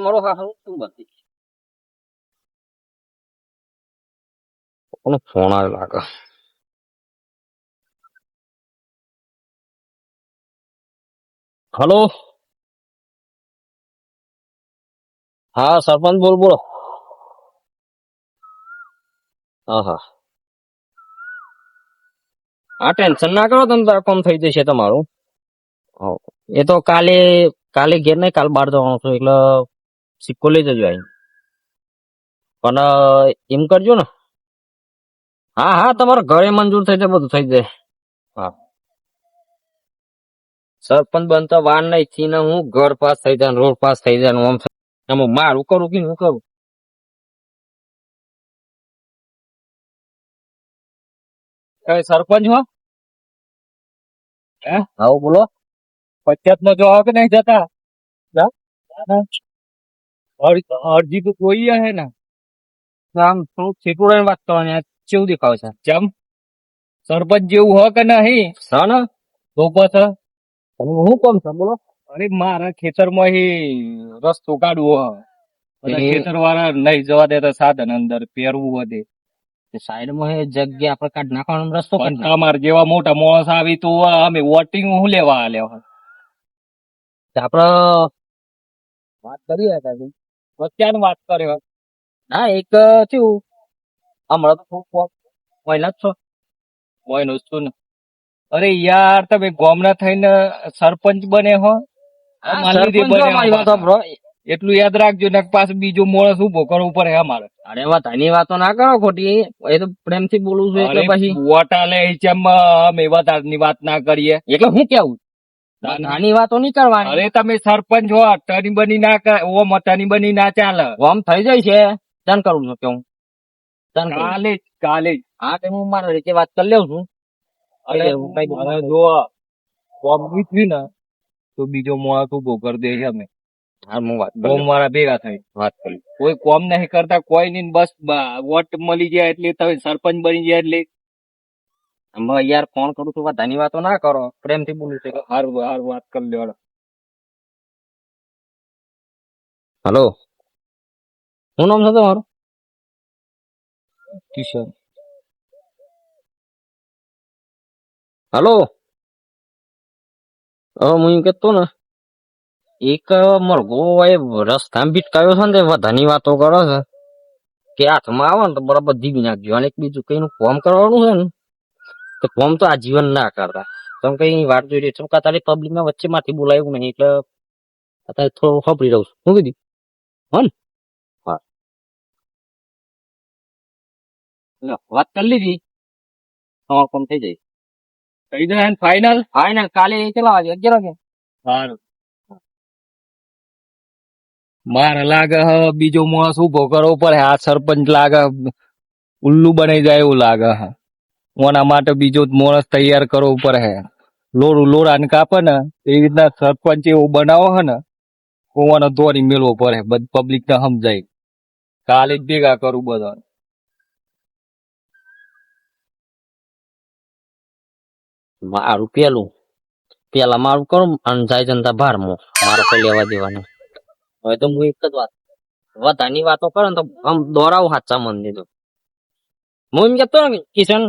મારો હા શું બધી કોનો ફોન આવે લાગે. હલો, હા સરપંચ બોલ બોલો. હા હા, હા ટેન્શન ના કરો તમે, તાર કામ થઈ જશે તમારું. હવ. એ તો કાલે કાલે ઘેર નહીં, કાલ બહાર જવાનું છું એટલે સિક્કો લઈ જજો અહીં. પણ એમ કરજો ને. હા હા, તમારા ઘરે મંજૂર થઈ જાય, બધું થઈ જાય. હા, સરપંચ બનતા વાર નહીં થી ને હું ઘર પાસ થઈ જાય, રોડ પાસ થઈ જાય, આમ એમાં મારું કરું કે હું કરું. તમે સરપંચ હો હે? આવો બોલો. પંચાયત માં જવા કે નહીં જતા? જા? અરજી તો કોઈ હે ને. આમ થોડુંક છેટું વાત કરવાની, આ કેવું દેખાવ છે. ચમ સરપંચ જેવું હો કે નહીં? સર ને તો પછી હું કોમ છે બોલો. અરે મારા ખેતરમાં રસ્તો કાઢવો હે. બધા ખેતર વાળા નહીં જવા દેતા સાધન અંદર પહેરવું વધે. સાઈડમાં એ જગ્યા આપણે કાઢ નાખવાનો રસ્તો કાઢ નાખ. તમારે જેવા મોટા માણસ આવી તો અમે વોટિંગ હું લેવા આલ્યા આપડે વાત કરીએ હતા. ક્યાં વાત કર્યો? હા એક થયું હમણાં તો થોડુંક મહિલા જ છો. કોઈ નું ને. અરે યાર તમે ગામના થઈને સરપંચ બને હો. મારી લીધે બને અમારી વાત સાંભળો. એટલું યાદ રાખજો ને પાછું બીજો માણસ ઉભો કરવો પડે અમારે. અરે વાત આની વાતો ના કરો ખોટી, એ તો પ્રેમથી બોલું છું એટલે પછી વોટ આલે ચેમ અમે વધારની વાત ના કરીએ એટલે હું કેવું નાની વાતો નહીં કરવાની. અરે તમે સરપંચ હો, ટની બની ના ઓમ ટની બની ના ચાલે. આમ થઈ જાય છે ધન કરું છું કેવું કાલે કાલે હા કે હું મારા રીતે વાત કરી લઉં છું. અરે જો કોમ થયું ને તો બીજો માણસ ઉભો કરી દે છે અમે. હા હું વાત કોમ વાળા ભેગા થાય વાત કરી. કોઈ કોમ નહીં કરતા કોઈ નહીં, બસ વોટ મળી જાય એટલે તમે સરપંચ બની જાય એટલે યાર ફોન કરું છું બધાની વાતો ના કરો, પ્રેમથી બોલું છું. હારું હારું વાત કરી લ્યો. હલો, શું નામ છે તમારું? કિશન. હલો, હું એમ કેતો ને એક મરઘો રસ્તામાં ભીટકાયો છે ને બધાની વાતો કરે છે કે હાથમાં આવે ને તો બરાબર જીવી નાખજો, અને એક બીજું કઈ ફોર્મ કરવાનું છે ને તો ફોર્મ તો આજીવન ના કરતા. તમે કઈ વાત જોઈ રહી છો કે તારી પબ્લિક ના વચ્ચે માંથી બોલાયું નહીં એટલે અત્યારે થોડું ખબરી રહું છું. શું કીધું હન? હા વાત કરી લીધી, તમારું કામ થઈ જાય. થઈ જાય ફાઈનલ. ફાઈનલ કાલે કેટલા વાગે? 11 વાગે. સારું. મારે લાગે હ બીજો માણસ ઉભો કરવો પડે. આ સરપંચ લાગે ઉલ્લુ બનાઈ જાય એવું લાગે હ. ઓના માટે બીજો માણસ તૈયાર કરવો પડે. લોરાને કાપે ને એવી રીતના સરપંચ એવું બનાવો હે ને ઓવાનો દોરી મેળવો પડે, બધ પબ્લિક ને સમજાય. કાલે જ ભેગા કરું બધા. મારું પેલા મારું કરું અને જાય જનતા બાર મારે કઈ લેવા દેવાનું. હવે તો હું એક જ વાત વધાની વાતો કરે ને તો આમ દોરાવું હાચા મન દીધું. હું એમ કેતો ને કિશન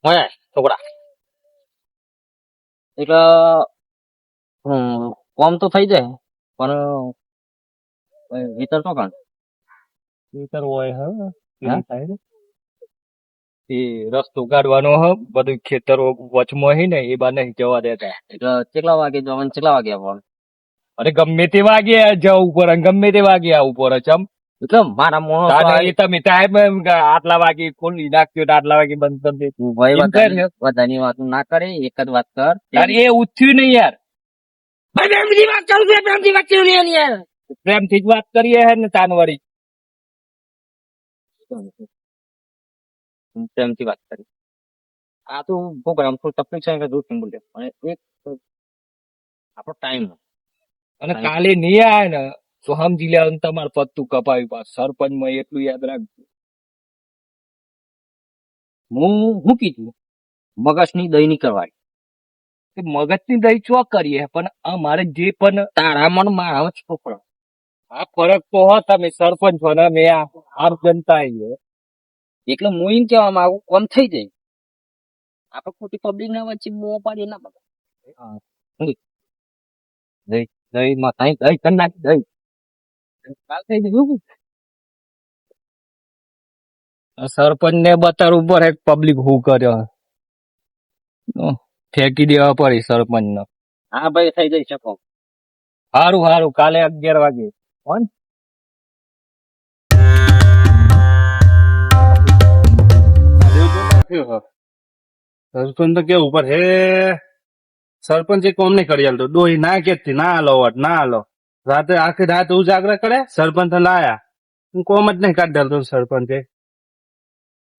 હોય છોકરા એટલે કોમ તો થઈ જાય પણ વિતર તો કાંડ હોય એ રસ્તો કાઢવાનો હ, બધું ખેતરો વચમાં હે ને એ બા નહીં જવા દેતા. એટલે કેટલા વાગે જવાનું, કેટલા વાગે આવવાનું? અરે ગમે તે વાગે જવું પડે, ગમે તે વાગે આવવું પડે. ચમ એટલે મારા મોણો તમે ટાઈમ આટલા વાગે ખોલી નાખ્યો, આટલા વાગે બંધ કરી દે. બધાની વાત ના કરે, એક જ વાત કર. એ ઉઠ્યું નહીં યાર. પ્રેમથી વાત કરું છું, પ્રેમથી વાત કરું યાર. પ્રેમથી જ વાત કરીએ હે ને તાનવારી. પ્રેમથી વાત કરી. આ તો પ્રોગ્રામ થોડું તકલીફ છે કે દૂર બોલે અને એક આપણો ટાઈમ અને કાલે નહીં આવે ને તો સમજી લે તમારે પત્તું કપાવ્યું. પાછું સરપંચ માં એટલું યાદ રાખજો. હું કીધું મગજની દહીં ની કરવાની. મગજની દહીં ચો કરીએ પણ અમારે જે પણ તારા મન મારા છોકરો આ ફરક તો હો, તમે સરપંચ છો ને અમે આમ જનતા છીએ. એટલે હું એમ કહેવા માંગુ કોમ થઈ જાય આપણે ખોટી પબ્લિક ના વચ્ચે મોં પાડીએ ના બગડે. હા. દઈ દઈ માં કઈ દઈ કર નાખ દઈ કાલ થઈ ગયું. સરપંચ ને બતાડવું પડે પબ્લિક શું કર્યો. ફેંકી દેવા પડી સરપંચ ને. હા ભાઈ થઈ જઈ શકો. સારું સારું, કાલે 11 વાગે કોણ સરપંચ તો કેવું પર હે સરપંચ એ કોમ નહીં કરી આલતો ડોહી ના કે ના આલો વટ ના આલો રાતે આખી રાત ઉજાગરા કરે સરપંચ લાયા હું કોમ જ નહીં કાઢી ડાલતો સરપંચે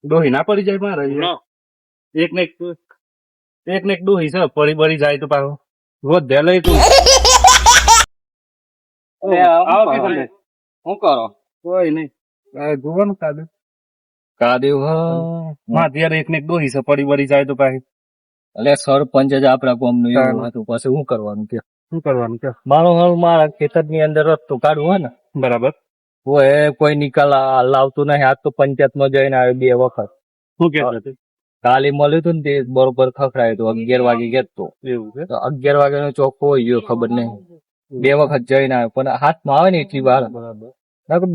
ડોહી ના પડી જાય મારે એક ને એક ડોહી છે પડી બળી જાય તો પાછો રોજ ધે લઈ તું આવો કે તમે શું કરો કોઈ નહીં જોવાનું કાઢે કાદેવ માં ત્યારે એક ને એક ડોહી છે પડી બળી જાય તો પાછી એટલે સરપંચ જ આપડા ગામ નું એવું હતું, પછી શું કરવાનું કે શું કરવાનું કે મારો હાલ મારા ખેતર ની અંદર રસ્તો કાઢવો હોય ને બરાબર કોઈ નિકાલ લાવતું નહીં. આજ તો પંચાયત માં જઈને આવ્યો 2 વખત. શું કે કાલે મળ્યું હતું ને તે બરોબર ખખડાયું હતું. 11 વાગે ગેતો એવું છે 11 વાગ્યાનો ચોખ્ખો હોય ગયો ખબર નહીં. 2 વખત જઈને આવ્યો પણ હાથમાં આવે ને એટલી વાર બરાબર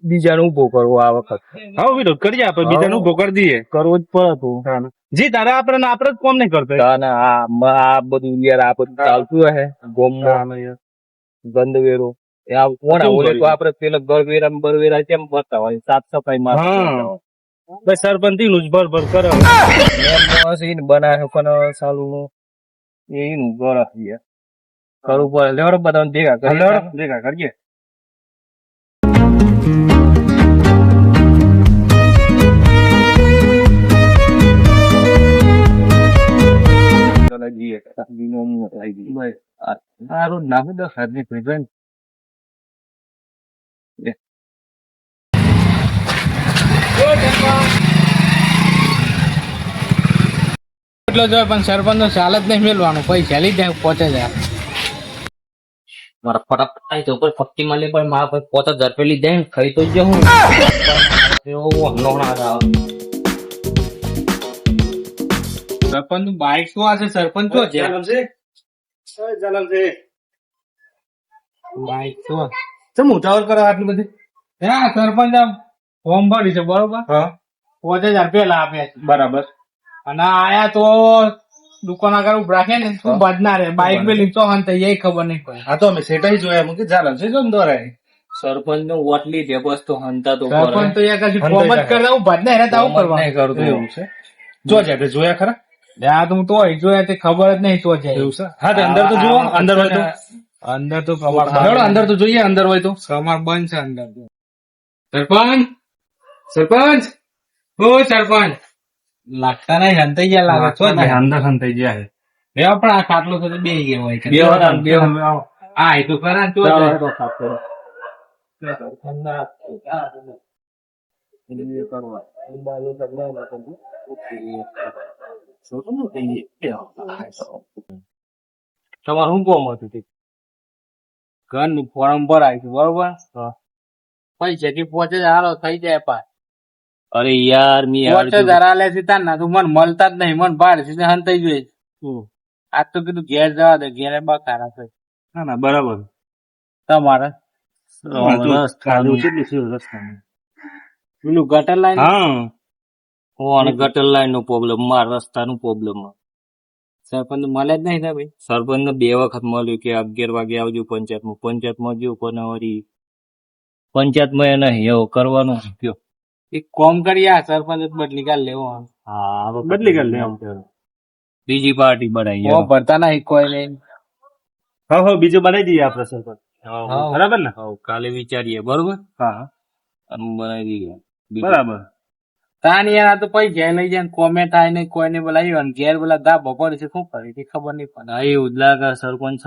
બીજાને ઉભો કરવો આ વખત હા વિરોધ કરીએ આપણે બીજાને ઉભો કરી દઈએ કરવો જ પડે તું. જી તારે આપણે જ કોમ નહીં કરતો આ બધું યાર આ બધું ચાલતું હે ગોમમાં ગંદવેરો ઓલે તો આપડે પેલા ગરવેરા બરવેરા કેમ બતાવાય સાફ સફાઈ માં બસ સરપંચ નું જ ભર કરે બનાવે પણ સાલું એનું ઘર કરવું પડે. લેવડો બધા ભેગા કરીએ સારું નાખી દો સાહેબ એટલો જ હોય પણ સરપંચ નો ચાલ જ નહીં મેળવાનું પૈસા લઈ જાય પહોંચે જાય મારા ફટાફટ થાય તો ઉપર ફક્કી મળે પણ મારા પાસે 5000 રૂપિયા લીધા ને ખાઈ તો જ હું સરપંચ નું બાઈક શું હશે સરપંચ શું છે બાઈક શું ચમ ઉતાવળ કરે આટલી બધી હા સરપંચ આમ ફોર્મ ભરી છે બરોબર હા 5000 પેલા આપ્યા છે બરાબર અને આયા તો દુકાન આગળ ઉભા રાખે ને શું બદના રે બાઈક બે લીધો હન તો એ ખબર નહીં પડે હા તો અમે સેટાઈ જોયા મૂકી ચાલે છે જો દોરાય સરપંચ નો વોટ લીધે બસ તો હંતા તો સરપંચ તો યાર કશું ફોર્મ જ કરતા હું બદના રે તો આવું કરવાનું કરતું એવું છે જો જાય તે જોયા ખરા આ તો હું તો જોયા તે ખબર જ નહીં તો જાય એવું છે હા તો અંદર તો જુઓ અંદર હોય તો અંદર તો કમાડ ચાલો અંદર તો જોઈએ અંદર હોય તો કમાડ બંધ છે અંદર તો સરપંચ સરપંચ ઓ સરપંચ લાગતા નહીં હંતાઈ ગયા લાગે છો ને અંદર હંતાઈ ગયા છે એ પણ આ ખાટલો તો બે ગયા હોય કે હા એ તો ખરા તો તમારે શું કોમ હતું ઘરનું ફોર્મ ભરાય છે બરોબર પૈસા થી 5000 થઈ જાય પાસ અરે યાર મી 5000 આલે છે તાર ના તું મને મળતા જ નહીં મને ભાડે છે હંતાઈ જોઈએ આજ તો કીધું ઘેર જવા દે ઘેરે બકારા છે ના ના બરાબર તમારે પેલું ગટર લાઈન હા ગટર લાઈન નો પ્રોબ્લેમ માર રસ્તા નું પ્રોબ્લેમ સરપંચ મળે જ નહીં ને ભાઈ સરપંચ ને 2 વખત મળ્યું કે 11 વાગે આવજો પંચાયતમાં ગયું પણ વળી પંચાયતમાં એ નહીં એવું કરવાનું કયો એક કોમ કરી આ સરપંચ જ બદલી કાઢ લેવો હા બદલી કરી લે બીજી પાર્ટી બનાવી ઓ ભરતા નહીં કોઈ નહીં હા હા બીજું બનાવી દઈએ આપણે સરપંચ બરાબર ને કાલે વિચારીએ બરોબર હા અને બનાવી દઈએ બરાબર તાન યાર આ તો પૈસા લઈ જાય કોમેન્ટ આય નહીં કોઈને બોલાવી અને ઘેર બોલા દા બપોર છે શું કરી તે ખબર નહીં પડે હા એવું જ લાગે સરપંચ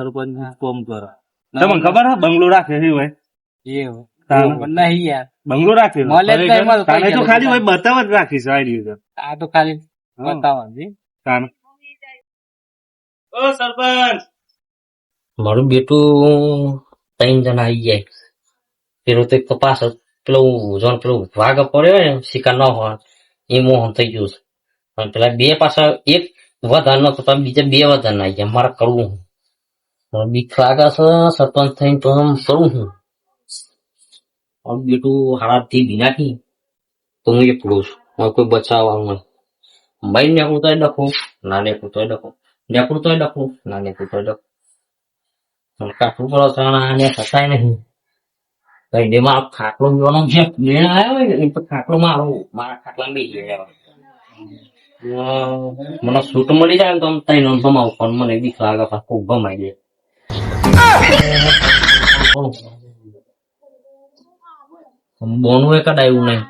કોમ કરે તમને ખબર હે બંગલો રાખે છે ભાઈ એ પણ નહીં યાર બંગલો રાખે મળે જ નહીં મળે તાને તો ખાલી ભાઈ બતાવ જ રાખીશ આ રીતે આ તો ખાલી બતાવવાનું તાને ઓ સરપંચ મારું બેટું 3 જણા આવી જાય પેલું તો એક તો પાછળ પેલું જોન પેલું વાઘ પડ્યો હોય ને શિકાર ન હોય એ મોહન થઈ ગયું છે અને પેલા બે પાછા એક વધાર નતો તો બીજા બે વધાર ના ગયા મારે કરવું હું હવે બીક લાગે છે સરપંચ થઈને તો આમ કરું હું હવે બેટું હાડાથી ભી નાખી તો હું એકલો છું હવે કોઈ બચાવવાનું નહીં ભાઈ નેકું તોય ડખું ના નેકું તોય ડખું નેકું તોય ડખું ના નેકું તોય ડખું કાઠું પડો તો આને થતાય નહીં કઈ દે મારો ખાટલો જોવાનો છે લેણ આવ્યો હોય ને તો ખાટલો મારો મારા ખાટલા બી ગયા મને સૂટ મળી જાય ને તો આમ તઈ નો ભમાવું પણ મને બીક લાગે પાછું ખૂબ ભમાઈ જાય બોનું એ કડાયું નહીં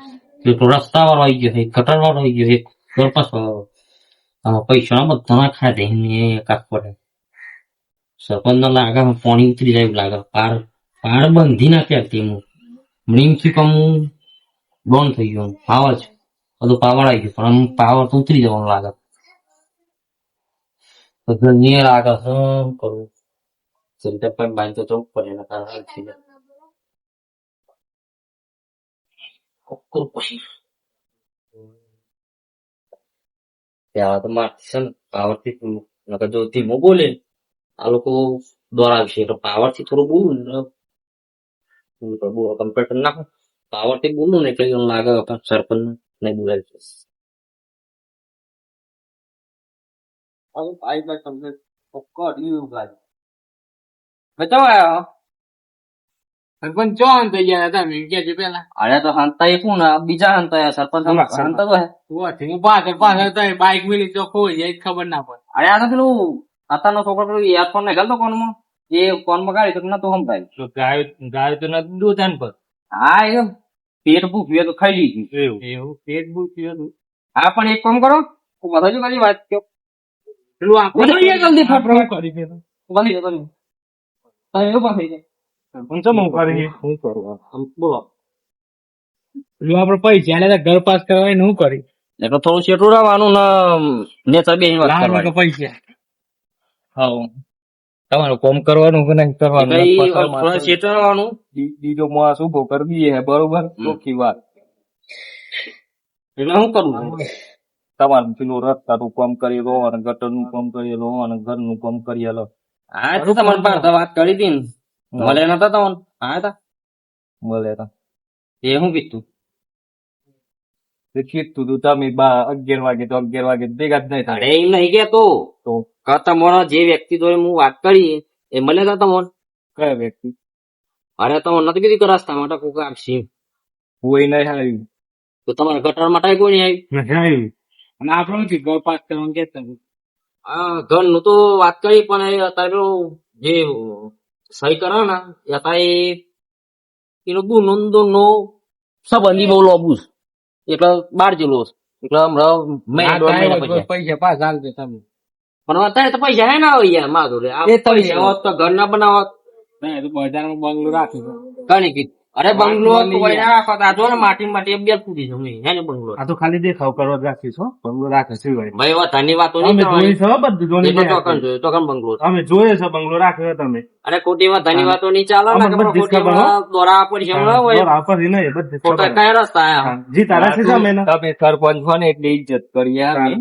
પેલું રસ્તા વાળો આવી ગયો છે ગટર વાળો આવી ગયો છે પૈસા બધા ખાધે કાક પડે સરપંચ ના લાગે પાણી ઉતરી જાય એવું લાગે પાર પાર બંધી નાખ્યા તેનું મણીમથી કમ બંધ થઈ ગયું પાવર છે બધું પાવર આવી ગયું પણ આમ પાવર તો ઉતરી જવાનું લાગે બધું નિયર લાગે શું કરવું ચિંતા પણ બાંધ તો જવું પડે એના કારણે થઈ જાય પછી ત્યાં તો મારથી છે ને પાવરથી નકર જો ધીમો બોલે આ લોકો દોરાવશે એટલે પાવરથી થોડું બોલું ને કમ્પ્યુટર નાખો પાવરથી બોલું ને એટલે એવું લાગે સરપંચ નહીં બોલાય છે તમને બતાવો સરપંચ ચોન થઈ ગયા હતા મેં કે છે પેલા અરે તો હંતા કોણ બીજા હંતા સરપંચ હંતા તો હે હું પાછળ હતા બાઈક મિલી તો ખોઈ જાય ખબર ના પડે અરે આ તો પેલું અત્યારનો છોકરો પેલું ઈયરફોન ને ગલતો કોનમાં એ કોનમાં ગાડી તો નતું સંભળાય તો ગાય તો નથી દૂધાન પર હા એમ પેટ ભૂખ્યું તો ખાઈ લીધું એવું પેટ ભૂખ્યું હતું હા પણ એક કામ કરો બધા જો કરી વાત કયો પેલું બોલો યાર જલ્દી આપણે કરી દે બંધી જતો નહીં એવું પણ થઈ જાય સરપંચ હું કરી શું કરવા આમ બોલો પેલું આપડે પૈસા આલે તો ઘર પાસ કરવા શું કરી એટલે થોડું શેઠું રહેવાનું ને નેતા બે વાત લાખ કરવાની પૈસા હા તમારું કોમ કરવાનું કે નહીં કરવાનું થોડા શેઠું રહેવાનું બીજો માણસ ઉભો કરી દઈએ બરોબર ચોખ્ખી વાત એટલે શું કરવું તમારું પેલું રસ્તાનું કામ કરી લો અને ગટરનું કામ કરી લો અને ઘરનું કામ કરી લો હા તો તમારી પાસે વાત કરી હતી ને મળે નતા તમને હા હતા મળે તો એ શું કીધું કીધું તું તમે 11 વાગે તો 11 વાગે ભેગા જ નહીં અરે થાય એમ નહીં કેતો તો તમારા જે વ્યક્તિ જોડે હું વાત કરી એ મળે હતા તમને કયા વ્યક્તિ અરે તમને નથી કીધું કે રસ્તા માટે કોઈ આપશે કોઈ નહીં આવ્યું તો તમારા ગટર માટે કોઈ નહીં આવ્યું અને આપણે શું ઘર પાસ કરવાનું કેતા હા ઘરનું તો વાત કરી પણ એ અત્યારે પેલું જે સહી કરે ને એ અત્યારે એનો દૂનો સંબંધી બહુ લોબુ છે એટલે બહાર જેલો છે એટલે હમણાં મહિના દોઢ મહિના પછી પૈસા પાસ હાલશે તમે પણ અત્યારે તો પૈસા હે ના હોય યાર મારું રે એ તો પૈસા હોત તો ઘર ના બનાવત ના તો બજારમાં બંગલો રાખી દો ઘણી કીધું અરે બંગલો કોઈ ના રાખો તો આ જો ને માટી બે ફૂટી જવું હે ને બંગલો આ તો ખાલી દેખાવ કરવા જ રાખીશ હો બંગલો રાખે છે ભાઈ ભાઈ વાતાની વાતો નહીં અમે કરવાની. જોઈ છે બધું જોઈ એટલે ચોકન જોયું, ચોકન બંગલો છે. અમે જોઈએ છે બંગલો રાખ્યો તમે અરે ખોટી વાતાની વાતો નહીં ચાલે ને આમાં કે બધી ખોટી ખબર હો. દોરા પડી હોય આપર નહીં બધી ખોટા ખબર. કયા રસ્તા આયા હા, જી તારા છે સામે ના તમે સરપંચ છો ને એટલે ઇજ્જત કરીએ અમે.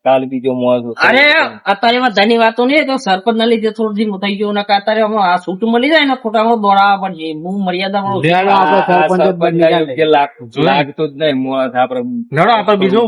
કાલ બીજો માણસ અરે અત્યારે વાતાની વાતો નહીં તો સરપંચ ના લીધે થોડું ધીમું થઈ ગયું ને કે અત્યારે આમાં આ છૂટ મળી જાય ને ખોટા દોરા પડશે હું મર્યાદા લેડો આપણે સરપંચ જ બની જાય. લાગતું જ નહીં માણસ આપડે લડો આપર બીજો